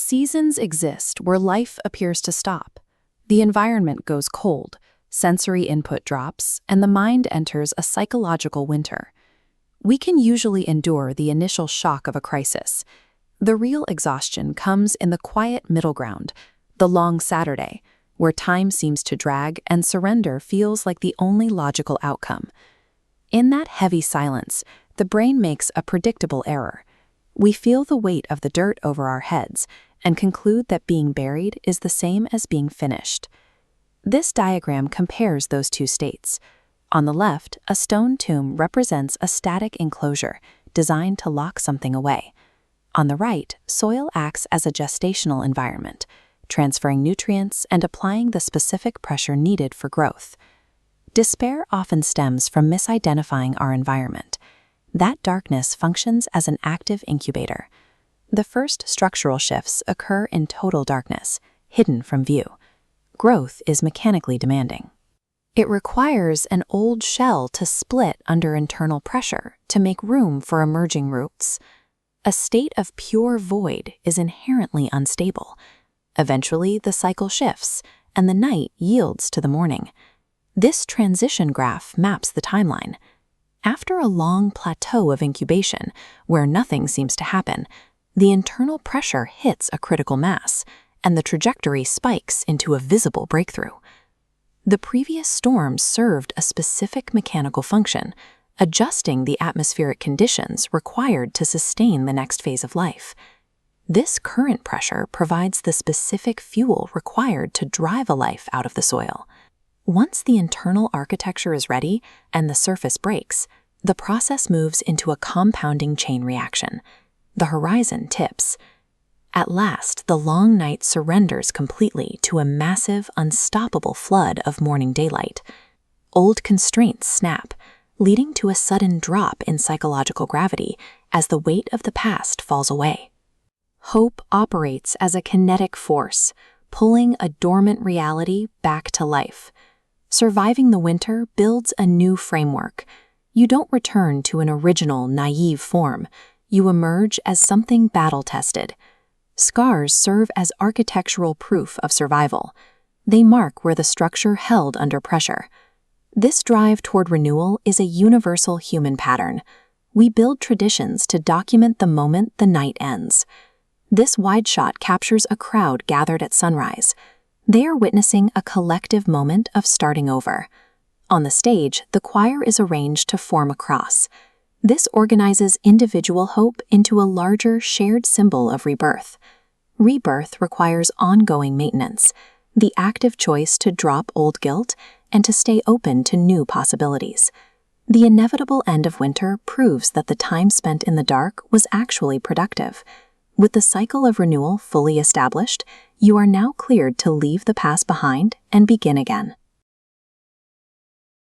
Seasons exist where life appears to stop. The environment goes cold, sensory input drops, and the mind enters a psychological winter. We can usually endure the initial shock of a crisis. The real exhaustion comes in the quiet middle ground, the long Saturday, where time seems to drag and surrender feels like the only logical outcome. In that heavy silence, the brain makes a predictable error. We feel the weight of the dirt over our heads and conclude that being buried is the same as being finished. This diagram compares those two states. On the left, a stone tomb represents a static enclosure designed to lock something away. On the right, soil acts as a gestational environment, transferring nutrients and applying the specific pressure needed for growth. Despair often stems from misidentifying our environment. That darkness functions as an active incubator. The first structural shifts occur in total darkness, hidden from view. Growth is mechanically demanding. It requires an old shell to split under internal pressure to make room for emerging roots. A state of pure void is inherently unstable. Eventually, the cycle shifts, and the night yields to the morning. This transition graph maps the timeline. After a long plateau of incubation, where nothing seems to happen, the internal pressure hits a critical mass, and the trajectory spikes into a visible breakthrough. The previous storms served a specific mechanical function, adjusting the atmospheric conditions required to sustain the next phase of life. This current pressure provides the specific fuel required to drive a life out of the soil. Once the internal architecture is ready and the surface breaks, the process moves into a compounding chain reaction. The horizon tips. At last, the long night surrenders completely to a massive, unstoppable flood of morning daylight. Old constraints snap, leading to a sudden drop in psychological gravity as the weight of the past falls away. Hope operates as a kinetic force, pulling a dormant reality back to life. Surviving the winter builds a new framework. You don't return to an original, naive form. You emerge as something battle-tested. Scars serve as architectural proof of survival. They mark where the structure held under pressure. This drive toward renewal is a universal human pattern. We build traditions to document the moment the night ends. This wide shot captures a crowd gathered at sunrise. They are witnessing a collective moment of starting over. On the stage, the choir is arranged to form a cross. This organizes individual hope into a larger shared symbol of rebirth. Rebirth requires ongoing maintenance, the active choice to drop old guilt and to stay open to new possibilities. The inevitable end of winter proves that the time spent in the dark was actually productive. With the cycle of renewal fully established, you are now cleared to leave the past behind and begin again.